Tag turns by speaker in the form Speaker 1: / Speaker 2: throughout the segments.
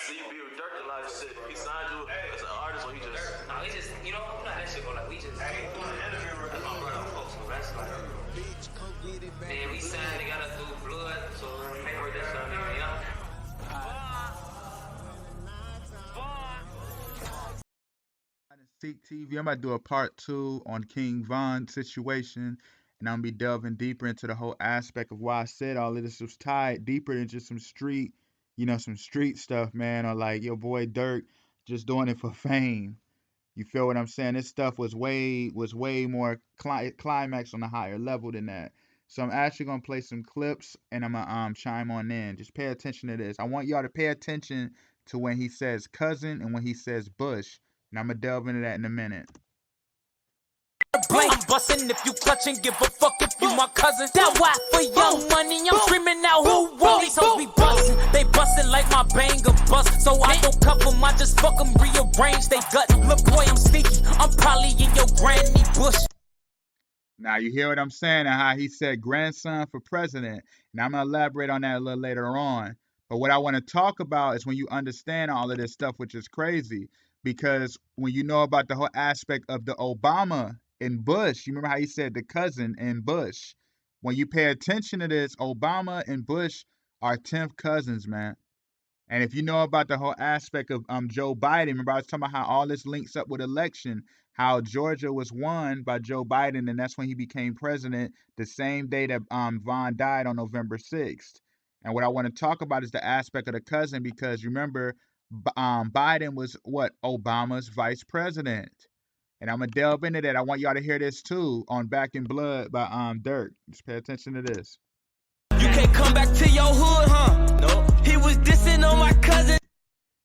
Speaker 1: See, you be with Durk a lot of shit. He signed you as an artist, or he just.
Speaker 2: No, he just, you know that shit, bro. Like, we just. That's my brother, folks. So that's like. Man, we signed together through blood, so they heard that song, you know?
Speaker 3: Seek TV. I'm about to do a part 2 on King Von's situation, and I'm gonna be delving deeper into the whole aspect of why I said all of this was tied deeper than just some street, some street stuff, man, or like your boy Durk just doing it for fame. You feel what I'm saying? This stuff was way more climax on a higher level than that. So I'm actually gonna play some clips, and I'm gonna chime on in. Just pay attention to this. I want y'all to pay attention to when he says cousin and when he says Bush. And I'm gonna delve into that in a minute.
Speaker 4: I'm bustin' if you clutchin', give a fuck if you my cousin. That why for young money, I'm screaming out who won. These hoes be bustin', they bustin' like my banger bust. So I don't cuff 'em, I just fuck 'em, rearrange they gut. Look boy, I'm sneaky, I'm probably in your granny bush.
Speaker 3: Now you hear what I'm saying and how he said grandson for president. And I'm gonna elaborate on that a little later on. But what I want to talk about is when you understand all of this stuff, which is crazy. Because when you know about the whole aspect of the Obama and Bush, you remember how he said the cousin and Bush. When you pay attention to this, Obama and Bush are 10th cousins, man. And if you know about the whole aspect of Joe Biden, remember I was talking about how all this links up with election, how Georgia was won by Joe Biden, and that's when he became president the same day that Von died on November 6th. And what I want to talk about is the aspect of the cousin, because remember, Biden was what? Obama's vice president. And I'm going to delve into that. I want y'all to hear this too on Back in Blood by Durk. Just pay attention to this.
Speaker 4: You can't come back to your hood, huh? No. He was dissing on my cousin.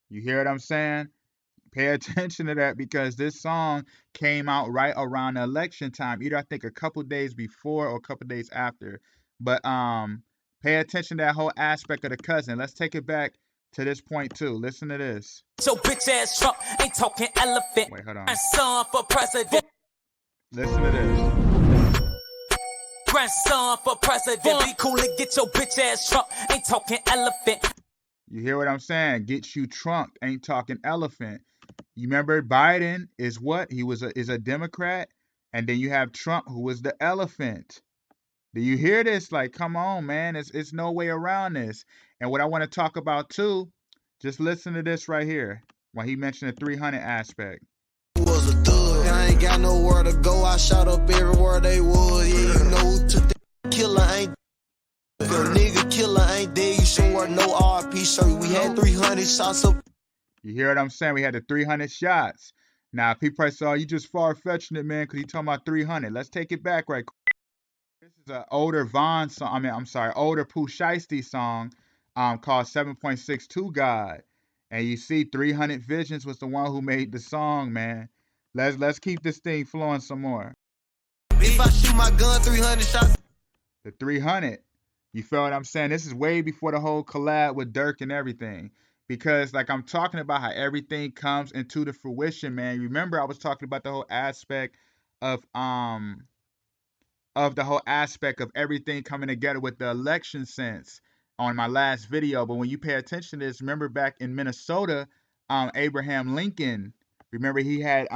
Speaker 3: You hear what I'm saying? Pay attention to that, because this song came out right around the election time, either I think a couple days before or a couple days after. But pay attention to that whole aspect of the cousin. Let's take it back to this point too. Listen to this.
Speaker 4: So bitch ass Trump ain't talking elephant.
Speaker 3: Wait, hold on.
Speaker 4: Grandson for president.
Speaker 3: Listen to this.
Speaker 4: Grandson for president. Be cool and get your bitch ass Trump ain't talking elephant.
Speaker 3: You hear what I'm saying? Get you trunked, ain't talking elephant. You remember Biden is what? He is a Democrat, and then you have Trump, who was the elephant. Do you hear this? Like, come on, man. It's no way around this. And what I want to talk about too, just listen to this right here when he mentioned the 300 aspect.
Speaker 5: Was a thug. I ain't got nowhere to go. I shot up everywhere they was. Yeah, you know, took the killer ain't. Your nigga killer ain't dead. You should wear no RP shirt. We had 300 shots up.
Speaker 3: You hear what I'm saying? We had the 300 shots. Now, people probably say, oh, you just far-fetching it, man, because you talking about 300. Let's take it back right quick. This is an older Von song. Older Pooh Shiesty song called 7.62 God. And you see 300 Visions was the one who made the song, man. Let's keep this thing flowing some more.
Speaker 5: If I shoot my gun, 300 shots.
Speaker 3: The 300. You feel what I'm saying? This is way before the whole collab with Durk and everything. Because like I'm talking about how everything comes into the fruition, man. Remember I was talking about the whole aspect of everything coming together with the election sense on my last video. But when you pay attention to this, remember back in Minnesota, Abraham Lincoln, remember he had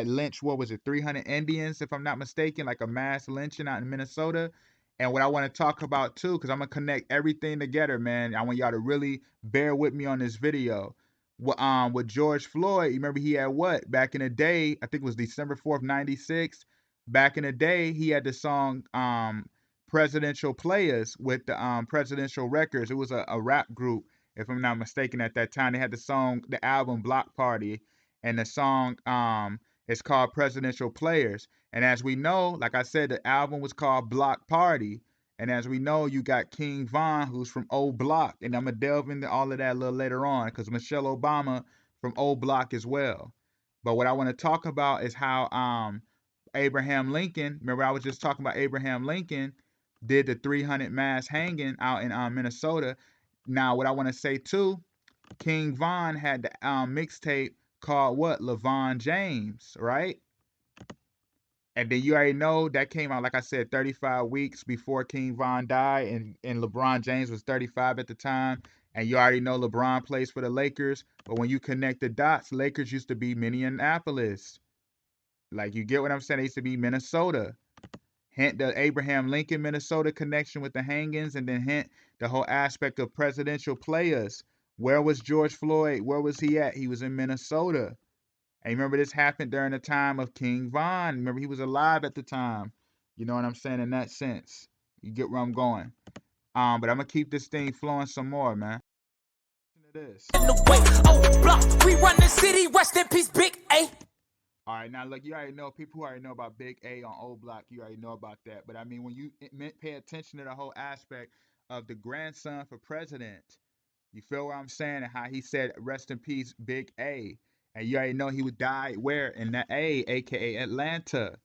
Speaker 3: lynched, what was it, 300 Indians, if I'm not mistaken, like a mass lynching out in Minnesota. And what I want to talk about too, because I'm gonna connect everything together, man. I want y'all to really bear with me on this video. With George Floyd, you remember he had what? Back in the day, I think it was December 4th, 96. Back in the day, he had the song Presidential Players with the Presidential Records. It was a rap group, if I'm not mistaken, at that time. They had the album Block Party, and the song is called Presidential Players. And as we know, like I said, the album was called Block Party. And as we know, you got King Von, who's from Old Block. And I'm going to delve into all of that a little later on, because Michelle Obama from Old Block as well. But what I want to talk about is how Abraham Lincoln, remember I was just talking about Abraham Lincoln, did the 300 mass hanging out in Minnesota. Now, what I want to say too, King Von had the mixtape called what? LeVon James, right? And then you already know that came out, like I said, 35 weeks before King Von died, and LeBron James was 35 at the time. And you already know LeBron plays for the Lakers, but when you connect the dots, Lakers used to be Minneapolis. Like, you get what I'm saying? They used to be Minnesota. Hint the Abraham Lincoln, Minnesota connection with the hangings, and then hint the whole aspect of presidential players. Where was George Floyd? Where was he at? He was in Minnesota. And remember, this happened during the time of King Von. Remember, he was alive at the time. You know what I'm saying? In that sense, you get where I'm going. But I'm gonna keep this thing flowing some more, man. Listen to this.
Speaker 4: In the way, oh, block, we run the city, rest in peace, Big A.
Speaker 3: All right, now look, you already know, people who already know about Big A on O Block, you already know about that. But I mean, when you pay attention to the whole aspect of the grandson for president, you feel what I'm saying? And how he said, rest in peace, Big A. And you already know he would die where? In the A, aka Atlanta.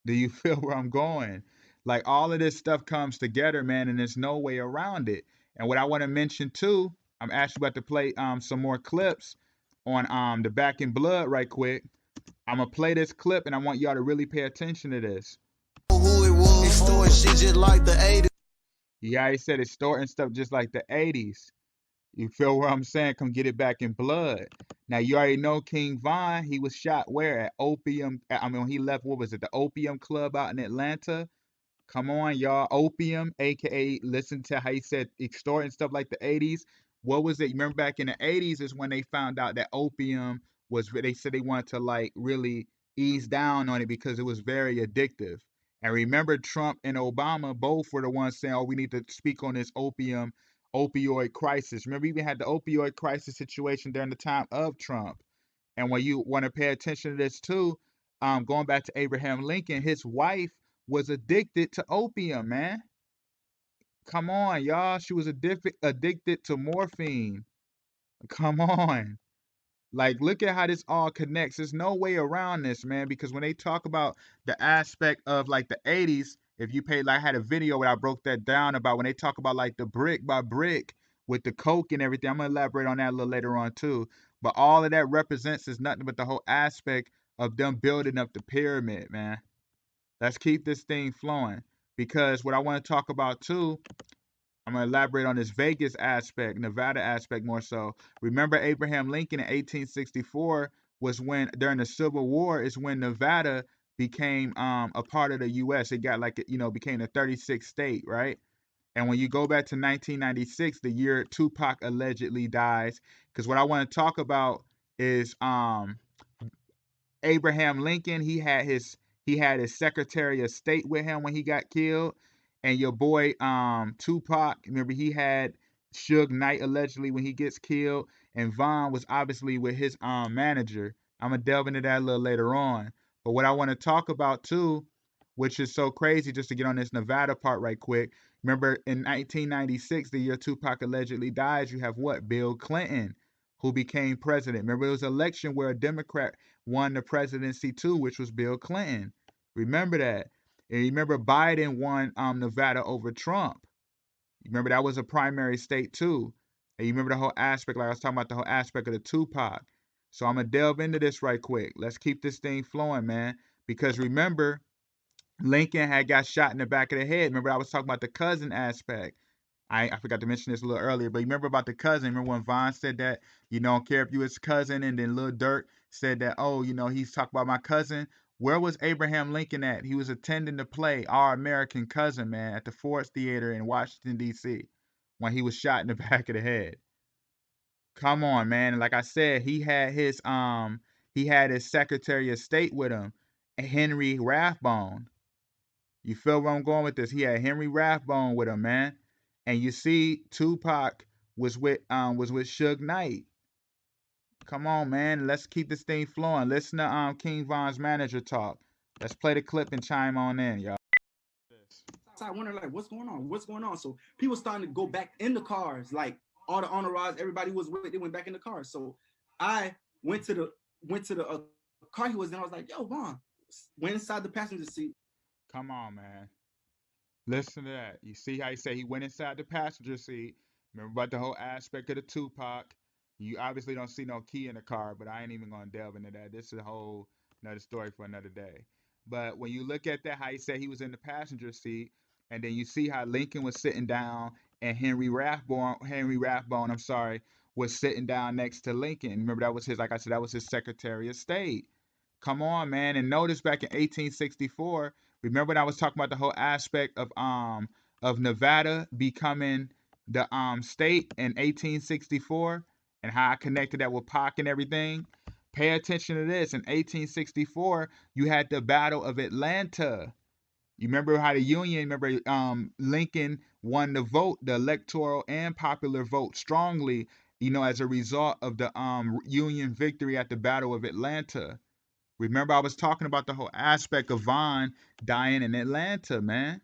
Speaker 3: Do you feel where I'm going? Like, all of this stuff comes together, man, and there's no way around it. And what I want to mention too, I'm actually about to play some more clips on the Back in Blood right quick. I'm gonna play this clip and I want y'all to really pay attention to this.
Speaker 5: Who it was, extorting shit just like the 80s.
Speaker 3: Yeah, he said extorting stuff just like the 80s. You feel what I'm saying? Come get it back in blood. Now, you already know King Von, he was shot where? At Opium. I mean, when he left, what was it? The Opium Club out in Atlanta. Come on, y'all. Opium, aka, listen to how he said extorting stuff like the 80s. What was it? Remember back in the 80s is when they found out that opium was, they said they wanted to like really ease down on it because it was very addictive. And remember, Trump and Obama both were the ones saying, oh, we need to speak on this opioid crisis. Remember, we even had the opioid crisis situation during the time of Trump. And when you want to pay attention to this too, going back to Abraham Lincoln, his wife was addicted to opium, man. Come on, y'all. She was addicted to morphine. Come on. Like, look at how this all connects. There's no way around this, man, because when they talk about the aspect of like the 80s, if you pay, like, I had a video where I broke that down about when they talk about like the brick by brick with the coke and everything. I'm going to elaborate on that a little later on too. But all of that represents is nothing but the whole aspect of them building up the pyramid, man. Let's keep this thing flowing, because what I want to talk about too, I'm going to elaborate on this Vegas aspect, Nevada aspect more so. Remember, Abraham Lincoln in 1864 was when, during the Civil War, is when Nevada became a part of the U.S. It got like, became the 36th state, right? And when you go back to 1996, the year Tupac allegedly dies, because what I want to talk about is Abraham Lincoln, he had his Secretary of State with him when he got killed. And your boy Tupac, remember, he had Suge Knight allegedly when he gets killed. And Von was obviously with his manager. I'm gonna delve into that a little later on. But what I want to talk about too, which is so crazy, just to get on this Nevada part right quick. Remember, in 1996, the year Tupac allegedly dies, you have what? Bill Clinton, who became president. Remember, it was an election where a Democrat won the presidency too, which was Bill Clinton. Remember that. And remember, Biden won Nevada over Trump. Remember, that was a primary state too. And you remember the whole aspect, like I was talking about the whole aspect of the Tupac. So I'm going to delve into this right quick. Let's keep this thing flowing, man. Because remember, Lincoln had got shot in the back of the head. Remember, I was talking about the cousin aspect. I forgot to mention this a little earlier, but remember about the cousin. Remember when Von said that, don't care if you his cousin, and then Lil Durk said that, oh, he's talking about my cousin. Where was Abraham Lincoln at? He was attending the play Our American Cousin, man, at the Ford Theater in Washington, D.C. when he was shot in the back of the head. Come on, man. And like I said, he had his Secretary of State with him, Henry Rathbone. You feel where I'm going with this? He had Henry Rathbone with him, man. And you see, Tupac was with Suge Knight. Come on, man. Let's keep this thing flowing. Listen to King Von's manager talk. Let's play the clip and chime on in, y'all.
Speaker 6: So I wonder, like, what's going on? What's going on? So people starting to go back in the cars, like all the entourage, everybody was with. They went back in the cars. So I went to the car he was in. I was like, yo, Von, went inside the passenger seat.
Speaker 3: Come on, man. Listen to that. You see how he said he went inside the passenger seat. Remember about the whole aspect of the Tupac. You obviously don't see no key in the car, but I ain't even gonna delve into that. This is a whole another story for another day. But when you look at that, how he said he was in the passenger seat, and then you see how Lincoln was sitting down, and Henry Rathbone, I'm sorry, was sitting down next to Lincoln. Remember, that was his, like I said, that was his Secretary of State. Come on, man. And notice back in 1864, remember when I was talking about the whole aspect of Nevada becoming the state in 1864 and how I connected that with Pac and everything? Pay attention to this. In 1864, you had the Battle of Atlanta. You remember how the Union, remember Lincoln won the vote, the electoral and popular vote strongly, as a result of the Union victory at the Battle of Atlanta. Remember, I was talking about the whole aspect of Vaughn dying in Atlanta, man.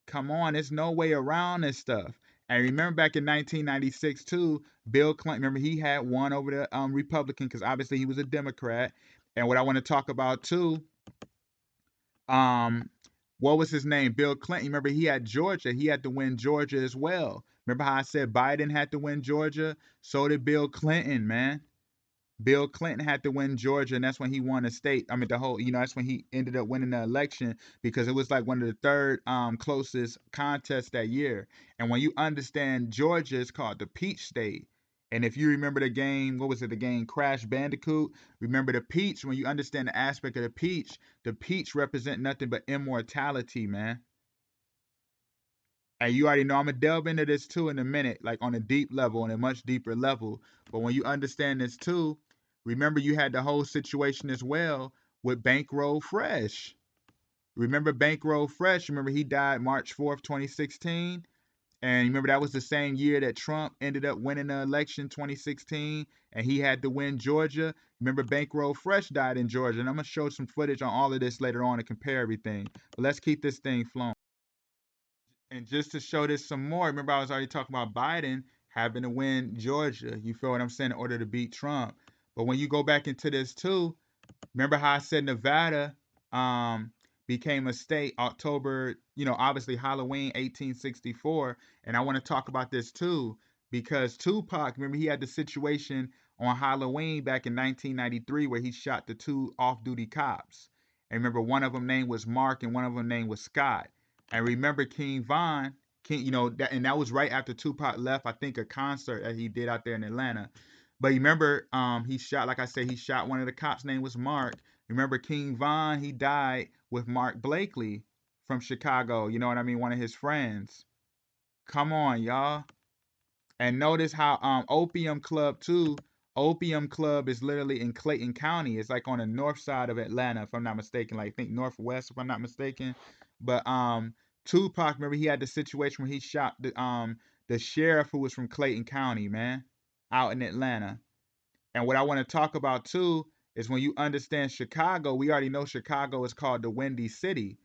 Speaker 3: Come on, there's no way around this stuff. And remember back in 1996 too, Bill Clinton, remember he had won over the Republican because obviously he was a Democrat. And what I want to talk about too, what was his name? Bill Clinton. Remember he had Georgia. He had to win Georgia as well. Remember how I said Biden had to win Georgia? So did Bill Clinton, man. Bill Clinton had to win Georgia, and that's when he won the state. I mean, the whole, that's when he ended up winning the election because it was like one of the third closest contests that year. And when you understand Georgia, it's called the Peach State. And if you remember the game, what was it? The game Crash Bandicoot. Remember the peach. When you understand the aspect of the peach represent nothing but immortality, man. And you already know I'm gonna delve into this too in a minute, like on a deep level, on a much deeper level. But when you understand this too, remember you had the whole situation as well with Bankroll Fresh. Remember Bankroll Fresh? Remember he died March 4th, 2016? And remember that was the same year that Trump ended up winning the election 2016 and he had to win Georgia. Remember Bankroll Fresh died in Georgia. And I'm gonna show some footage on all of this later on to compare everything. But let's keep this thing flowing. And just to show this some more, remember I was already talking about Biden having to win Georgia. You feel what I'm saying? In order to beat Trump. But when you go back into this too, remember how I said Nevada became a state October, obviously Halloween 1864. And I want to talk about this too, because Tupac, remember he had the situation on Halloween back in 1993 where he shot the two off-duty cops. And remember one of them name was Mark and one of them name was Scott. And remember King Von, that was right after Tupac left, I think, a concert that he did out there in Atlanta. But remember, he shot, like I said, he shot one of the cops' name was Mark. Remember King Von, he died with Mark Blakely from Chicago. You know what I mean? One of his friends. Come on, y'all. And notice how Opium Club too. Opium Club is literally in Clayton County. It's like on the north side of Atlanta, if I'm not mistaken. Like I think northwest, if I'm not mistaken. But Tupac, remember he had the situation where he shot the sheriff who was from Clayton County, man, out in Atlanta. And what I want to talk about too is when you understand Chicago, we already know Chicago is called the Windy City.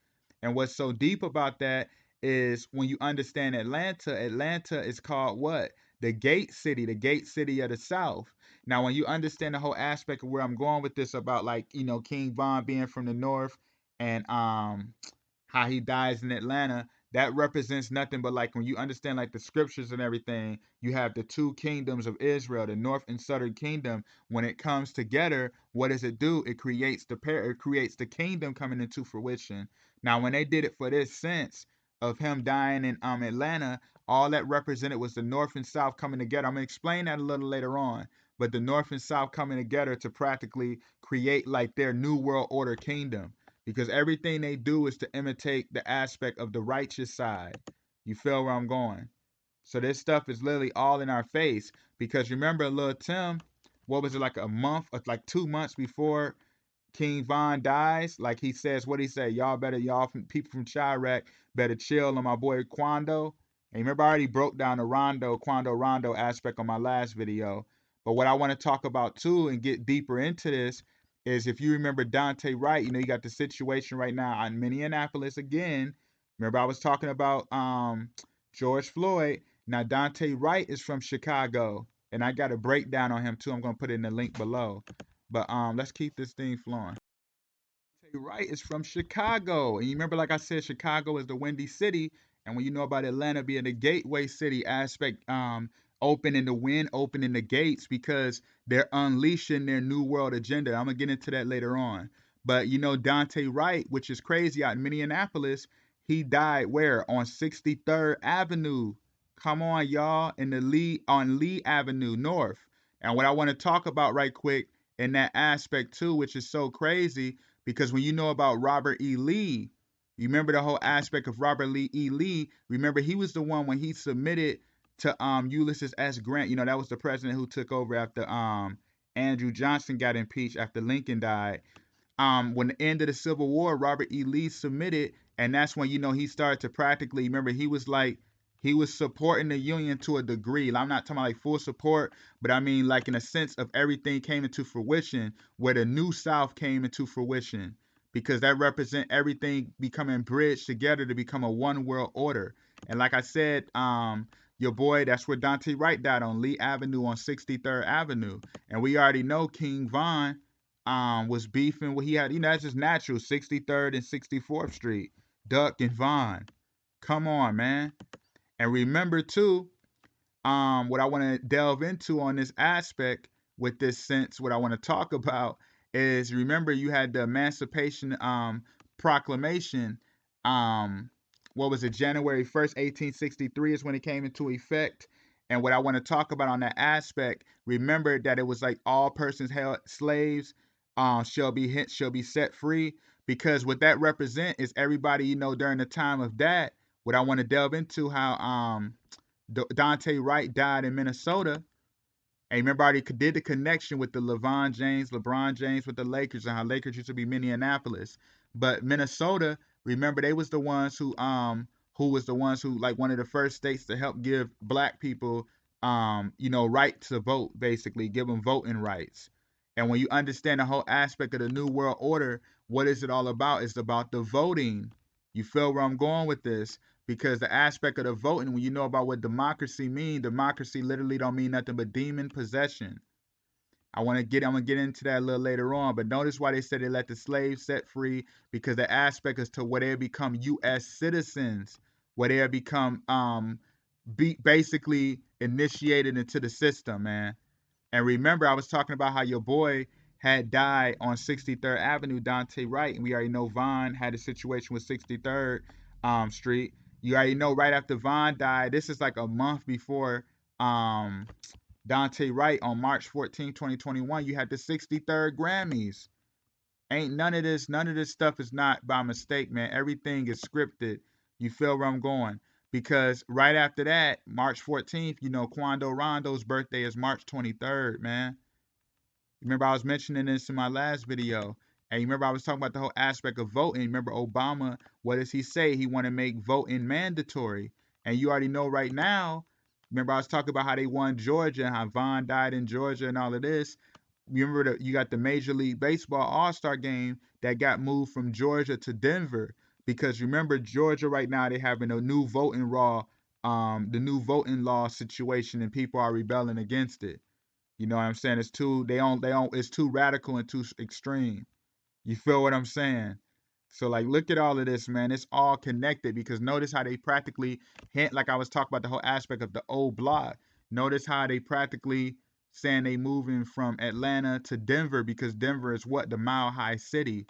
Speaker 3: And what's so deep about that is when you understand Atlanta, Atlanta is called what? The Gate City of the South. Now, when you understand the whole aspect of where I'm going with this about like, King Von being from the North and how he dies in Atlanta, that represents nothing but like when you understand like the scriptures and everything, you have the two kingdoms of Israel, the north and southern kingdom. When it comes together, what does it do? It creates the kingdom coming into fruition. Now, when they did it for this sense of him dying in Atlanta, all that represented was the north and south coming together. I'm gonna explain that a little later on. But the north and south coming together to practically create like their new world order kingdom. Because everything they do is to imitate the aspect of the righteous side. You feel where I'm going? So this stuff is literally all in our face. Because remember, Lil Tim, what was it, like a month, or like 2 months before King Von dies? Like he says, what he say? People from Chirac better chill on my boy Quando. And remember, I already broke down the Quando Rondo aspect on my last video. But what I want to talk about too and get deeper into this is if you remember Dante Wright, you got the situation right now in Minneapolis again. Remember I was talking about George Floyd. Now Dante Wright is from Chicago, and I got a breakdown on him too. I'm going to put it in the link below. But let's keep this thing flowing. Dante Wright is from Chicago, and you remember, like I said, Chicago is the Windy City, and when you know about Atlanta being the gateway city aspect, opening the wind, opening the gates, because they're unleashing their new world agenda. I'm gonna get into that later on. But Dante Wright, which is crazy, out in Minneapolis, he died where? On 63rd Avenue. Come on, y'all, in the Lee Avenue North. And what I want to talk about right quick in that aspect too, which is so crazy, because when you know about Robert E. Lee, you remember the whole aspect of Robert E. Lee. Remember, he was the one when he submitted to Ulysses S. Grant. You know, that was the president who took over after Andrew Johnson got impeached after Lincoln died. When the end of the Civil War, Robert E. Lee submitted, and that's when, you know, he started to practically, remember, he was supporting the Union to a degree. I'm not talking about like full support, but I mean like in a sense of everything came into fruition, where the New South came into fruition, because that represent everything becoming bridged together to become a one world order. And like I said, your boy, that's where Dante Wright died, on Lee Avenue on 63rd Avenue. And we already know King Von was beefing with, he had, you know, that's just natural, 63rd and 64th Street, Durk and Von. Come on, man. And remember too, what I want to delve into on this aspect with this sense, what I want to talk about is, remember, you had the Emancipation Proclamation. What was it? January 1st, 1863 is when it came into effect. And what I want to talk about on that aspect, remember that it was like all persons held slaves shall be set free, because what that represent is everybody, you know, during the time of that. What I want to delve into, how Dante Wright died in Minnesota. And remember, I already did the connection with the LeBron James with the Lakers, and how Lakers used to be Minneapolis. But Minnesota, remember, they was the ones who like one of the first states to help give black people you know, right to vote, basically give them voting rights. And when you understand the whole aspect of the New World Order, what is it all about? It's about the voting. You feel where I'm going with this? Because the aspect of the voting, when you know about what democracy means, democracy literally don't mean nothing but demon possession. I'm gonna get into that a little later on, but notice why they said they let the slaves set free, because the aspect is to where they become U.S. citizens, where they become basically initiated into the system, man. And remember, I was talking about how your boy had died on 63rd Avenue, Dante Wright, and we already know Von had a situation with 63rd Street. You already know right after Von died, this is like a month before Dante Wright, on March 14, 2021, you had the 63rd Grammys. Ain't none of this stuff is not by mistake, man. Everything is scripted. You feel where I'm going? Because right after that, March 14th, you know, Quando Rondo's birthday is March 23rd, man. Remember, I was mentioning this in my last video. And you remember I was talking about the whole aspect of voting. Remember Obama, what does he say? He want to make voting mandatory. And you already know right now, remember I was talking about how they won Georgia, how Von died in Georgia and all of this. Remember you got the Major League Baseball All-Star game that got moved from Georgia to Denver. Because remember, Georgia right now, they having a new voting law, situation, and people are rebelling against it. You know what I'm saying? It's too radical and too extreme. You feel what I'm saying? So like, look at all of this, man. It's all connected, because notice how they practically hint, like I was talking about the whole aspect of the old block. Notice how they practically saying they moving from Atlanta to Denver, because Denver is what? The Mile High City.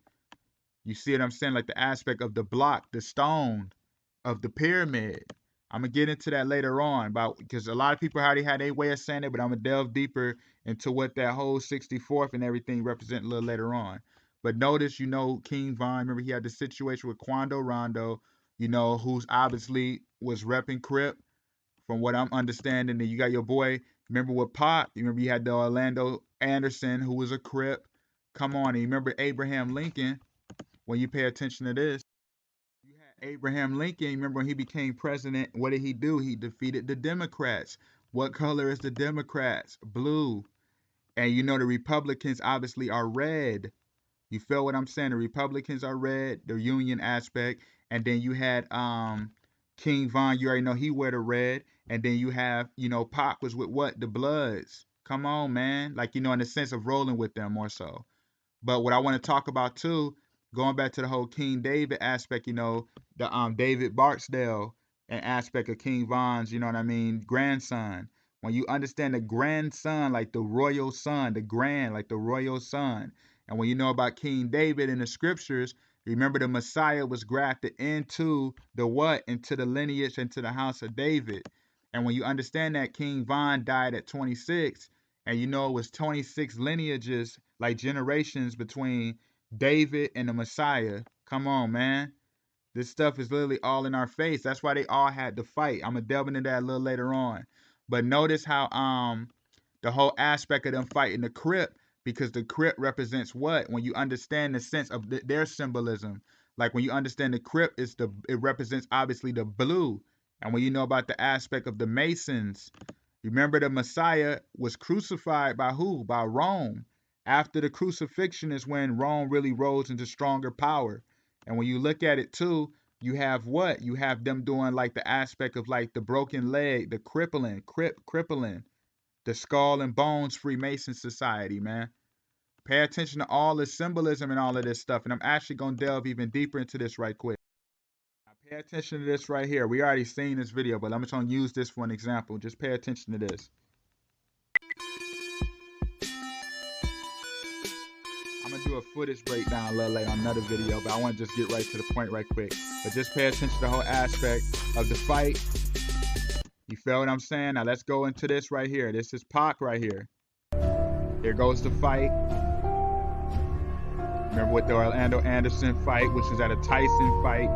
Speaker 3: You see what I'm saying? Like the aspect of the block, the stone of the pyramid. I'm gonna get into that later on, because a lot of people already had their way of saying it, but I'm gonna delve deeper into what that whole 64th and everything represent a little later on. But notice, you know, King Von, remember he had the situation with Quando Rondo, you know, who's obviously was repping Crip, from what I'm understanding. And you got your boy, remember with Pop, you remember you had the Orlando Anderson, who was a Crip. Come on, and you remember Abraham Lincoln. When you pay attention to this, you had Abraham Lincoln. Remember when he became president, what did he do? He defeated the Democrats. What color is the Democrats? Blue. And you know the Republicans obviously are red. You feel what I'm saying? The Republicans are red, the Union aspect. And then you had King Von, you already know he wear the red. And then you have, you know, Pac was with what? The Bloods. Come on, man. Like, you know, in the sense of rolling with them more so. But what I want to talk about too, going back to the whole King David aspect, you know, the David Barksdale and aspect of King Von's, you know what I mean, grandson. When you understand the grandson, like the royal son, the grand, like the royal son. And when you know about King David in the scriptures, remember the Messiah was grafted into the what? Into the lineage, into the house of David. And when you understand that King Von died at 26, and you know it was 26 lineages, like generations between David and the Messiah. Come on, man. This stuff is literally all in our face. That's why they all had to fight. I'm gonna delve into that a little later on. But notice how the whole aspect of them fighting the crypt, because the crypt represents what? When you understand the sense of their symbolism, like when you understand the crypt, it represents obviously the blue. And when you know about the aspect of the Masons, remember the Messiah was crucified by who? By Rome. After the crucifixion is when Rome really rose into stronger power. And when you look at it too, you have what? You have them doing like the aspect of like the broken leg, the crippling, the skull and bones Freemason society, man. Pay attention to all the symbolism and all of this stuff. And I'm actually going to delve even deeper into this right quick. Now, pay attention to this right here. We already seen this video, but I'm just going to use this for an example. Just pay attention to this. I'm going to do a footage breakdown a little later on another video, but I want to just get right to the point right quick. But just pay attention to the whole aspect of the fight. You feel what I'm saying? Now let's go into this right here. This is Pac right here. Here goes the fight. Remember with the Orlando Anderson fight, which was at a Tyson fight.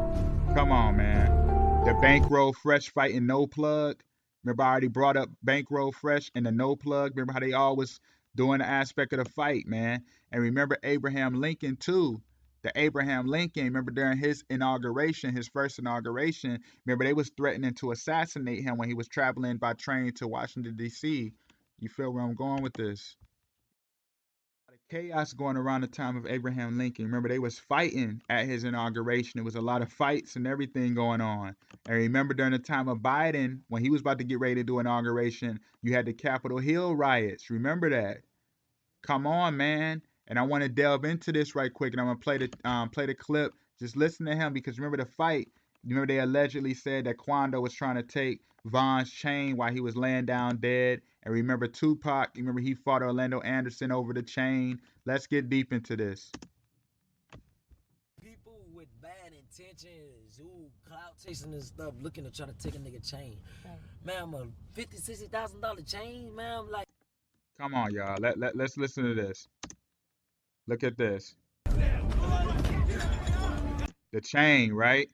Speaker 3: Come on, man. The Bankroll Fresh fight in No Plug. Remember I already brought up Bankroll Fresh and the No Plug. Remember how they always doing the aspect of the fight, man. And remember Abraham Lincoln too. The Abraham Lincoln, remember during his inauguration, his first inauguration, remember they was threatening to assassinate him when he was traveling by train to Washington, D.C. You feel where I'm going with this? Chaos going around the time of Abraham Lincoln. Remember they was fighting at his inauguration. It was a lot of fights and everything going on. And remember during the time of Biden, when he was about to get ready to do inauguration, you had the Capitol Hill riots. Remember that? Come on, man. And I want to delve into this right quick, and I'm gonna play the clip. Just listen to him, because remember the fight. Remember they allegedly said that Quando was trying to take Von's chain while he was laying down dead. And remember Tupac. Remember he fought Orlando Anderson over the chain. Let's get deep into this.
Speaker 7: People with bad intentions, who clout chasing and stuff, looking to try to take a nigga chain. Man, a $50,000-$60,000 chain, man. I'm like.
Speaker 3: Come on, y'all. Let's listen to this. Look at this. The chain, right?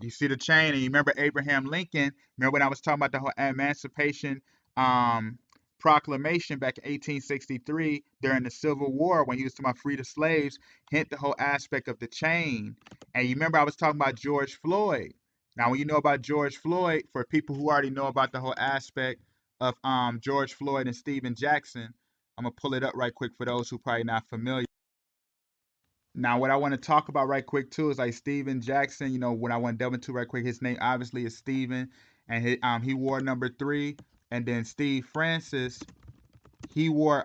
Speaker 3: You see the chain, and you remember Abraham Lincoln. Remember when I was talking about the whole Emancipation Proclamation back in 1863 during the Civil War, when he was talking about free the slaves, hint the whole aspect of the chain. And you remember I was talking about George Floyd. Now, when you know about George Floyd, for people who already know about the whole aspect of George Floyd and Stephen Jackson, I'm gonna pull it up right quick for those who probably not familiar. Now, what I want to talk about right quick too is like Stephen Jackson. You know, what I want to delve into right quick, his name obviously is Stephen, and he wore number 3, and then Steve Francis, he wore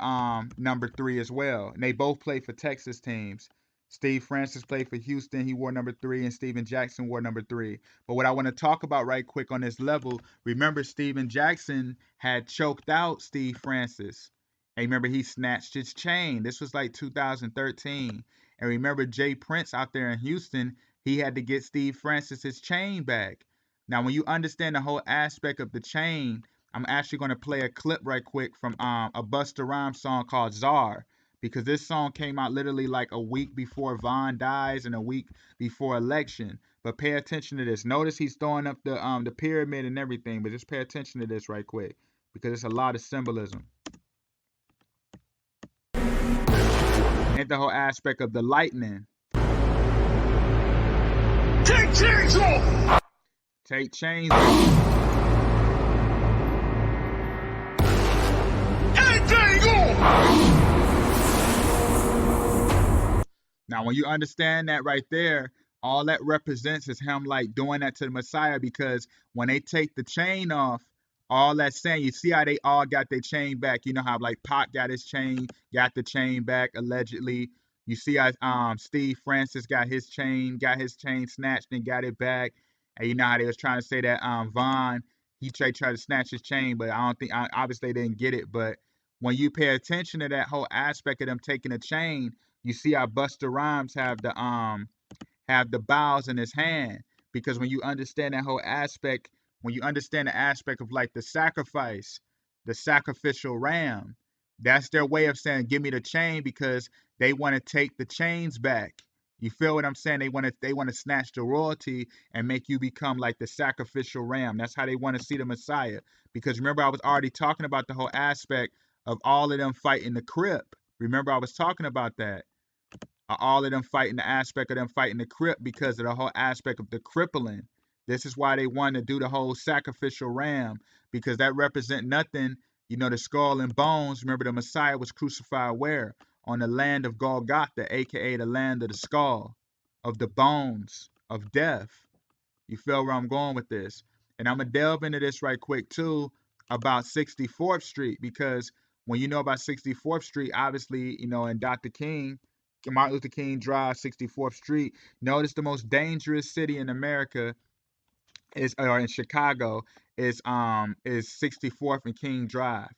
Speaker 3: number 3 as well, and they both played for Texas teams. Steve Francis played for Houston. He wore number 3, and Stephen Jackson wore number 3. But what I want to talk about right quick on this level, remember Stephen Jackson had choked out Steve Francis. And remember he snatched his chain. This was like 2013. And remember Jay Prince out there in Houston, he had to get Steve Francis his chain back. Now, when you understand the whole aspect of the chain, I'm actually going to play a clip right quick from a Busta Rhymes song called Czar. Because this song came out literally like a week before Von dies and a week before election. But pay attention to this. Notice he's throwing up the pyramid and everything, but just pay attention to this right quick, because it's a lot of symbolism. And the whole aspect of the lightning. Take chains off! Take chains off. Anything off! Now, when you understand that right there, all that represents is him like doing that to the Messiah, because when they take the chain off, all that's saying, you see how they all got their chain back. You know how like Pac got his chain, got the chain back allegedly. You see how Steve Francis got his chain snatched and got it back. And you know how they was trying to say that Von, he tried to snatch his chain, but obviously they didn't get it. But when you pay attention to that whole aspect of them taking a chain, you see how Busta Rhymes have the bows in his hand, because when you understand that whole aspect, when you understand the aspect of like the sacrifice, the sacrificial ram, that's their way of saying, give me the chain, because they want to take the chains back. You feel what I'm saying? They want to snatch the royalty and make you become like the sacrificial ram. That's how they want to see the Messiah. Because remember, I was already talking about the whole aspect of all of them fighting the crip. Remember, I was talking about that. All of them fighting the aspect of them fighting the crip because of the whole aspect of the crippling. This is why they want to do the whole sacrificial ram, because that represent nothing. You know, the skull and bones. Remember, the Messiah was crucified where? On the land of Golgotha, aka the land of the skull, of the bones, of death. You feel where I'm going with this? And I'm going to delve into this right quick too about 64th Street, because when you know about 64th Street, obviously, you know, and Dr. King, Martin Luther King Drive, 64th Street, notice the most dangerous city in America is, or in Chicago, is 64th and King Drive,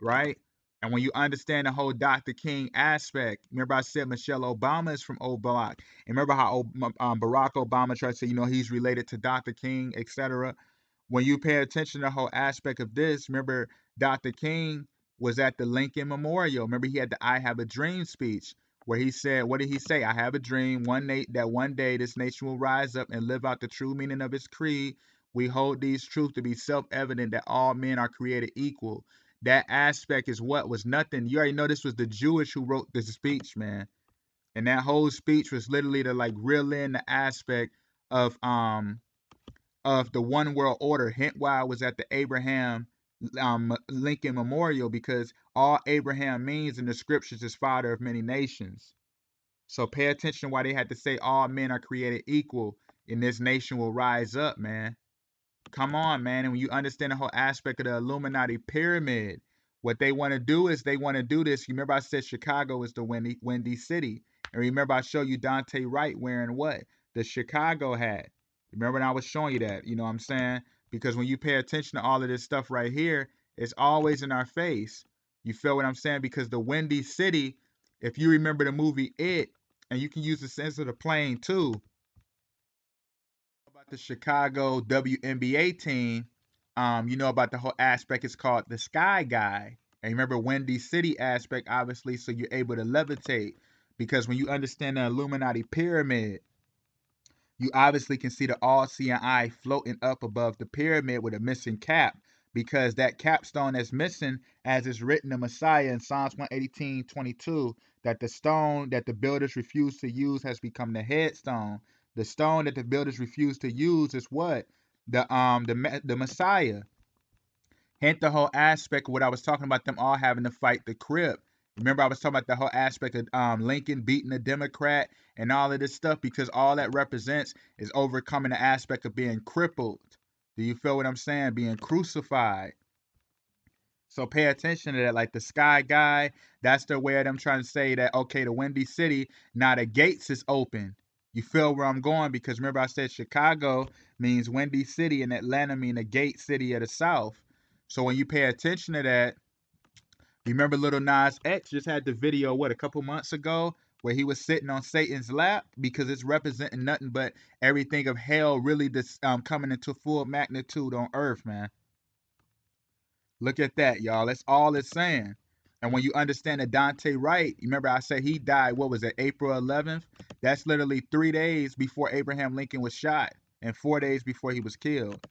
Speaker 3: right? And when you understand the whole Dr. King aspect, remember I said Michelle Obama is from Old Block. And remember how Barack Obama tried to say, you know, he's related to Dr. King, etc. When you pay attention to the whole aspect of this, remember Dr. King was at the Lincoln Memorial. Remember he had the I Have a Dream speech where he said, what did he say? I have a dream that one day this nation will rise up and live out the true meaning of its creed. We hold these truths to be self-evident that all men are created equal. That aspect is what was nothing. You already know this was the Jewish who wrote this speech, man. And that whole speech was literally to like reel in the aspect of the one world order. Hence why I was at the Abraham Lincoln Memorial, because all Abraham means in the scriptures is father of many nations. So pay attention why they had to say all men are created equal and this nation will rise up, man. Come on, man. And when you understand the whole aspect of the Illuminati pyramid, what they want to do is they want to do this. You remember I said Chicago is the windy city. And remember I showed you Dante Wright wearing what? The Chicago hat. Remember when I was showing you that? You know what I'm saying? Because when you pay attention to all of this stuff right here, it's always in our face. You feel what I'm saying? Because the windy city, if you remember the movie It, and you can use the sense of the plane too, about the Chicago WNBA team, you know about the whole aspect. It's called the Sky Guy. And remember Windy City aspect, obviously, so you're able to levitate. Because when you understand the Illuminati pyramid, you obviously can see the all-seeing eye floating up above the pyramid with a missing cap. Because that capstone that's missing, as is written in Messiah in Psalms 118:22, that the stone that the builders refuse to use has become the headstone. The stone that the builders refuse to use is what? The Messiah. Hence the whole aspect of what I was talking about, them all having to fight the crip. Remember I was talking about the whole aspect of Lincoln beating the Democrat and all of this stuff, because all that represents is overcoming the aspect of being crippled. Do you feel what I'm saying? Being crucified. So pay attention to that. Like the Sky Guy, that's the way of them trying to say that, okay, the Windy City, now the gates is open. You feel where I'm going? Because remember I said Chicago means Windy City and Atlanta mean the gate city of the South. So when you pay attention to that, you remember Little Nas X just had the video, what, a couple months ago, where he was sitting on Satan's lap, because it's representing nothing but everything of hell really coming into full magnitude on earth, man. Look at that, y'all. That's all it's saying. And when you understand that Dante Wright, remember I said he died, what was it, April 11th? That's literally 3 days before Abraham Lincoln was shot and 4 days before he was killed.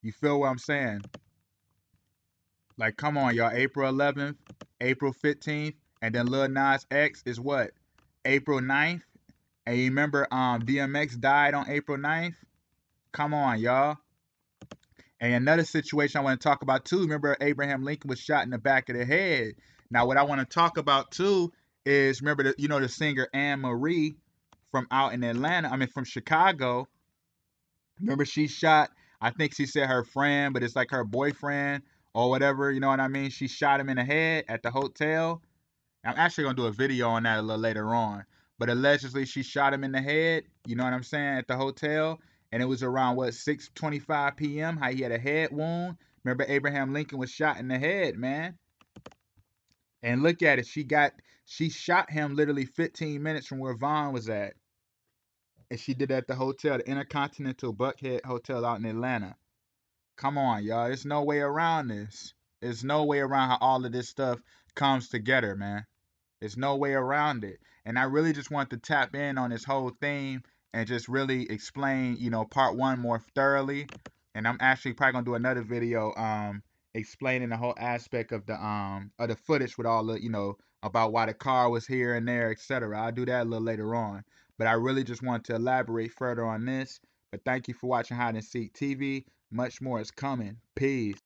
Speaker 3: You feel what I'm saying? Like, come on, y'all. April 11th, April 15th, and then Lil Nas X is what? April 9th? And you remember DMX died on April 9th? Come on, y'all. And another situation I want to talk about too, remember Abraham Lincoln was shot in the back of the head. Now, what I want to talk about too is, remember, the singer Anne Marie from out in Atlanta, from Chicago. Remember she shot, I think she said her friend, but it's like her boyfriend or whatever, you know what I mean? She shot him in the head at the hotel. I'm actually going to do a video on that a little later on. But allegedly she shot him in the head, you know what I'm saying, at the hotel. And it was around, what, 6:25 p.m., how he had a head wound. Remember Abraham Lincoln was shot in the head, man. And look at it. She shot him literally 15 minutes from where Vaughn was at. And she did that at the hotel, the Intercontinental Buckhead Hotel out in Atlanta. Come on, y'all. There's no way around this. There's no way around how all of this stuff comes together, man. There's no way around it. And I really just want to tap in on this whole theme and just really explain, you know, part one more thoroughly. And I'm actually probably gonna do another video explaining the whole aspect of the footage with all the, you know, about why the car was here and there, etc. I'll do that a little later on. But I really just want to elaborate further on this. But thank you for watching Hide and Seek TV. Much more is coming. Peace.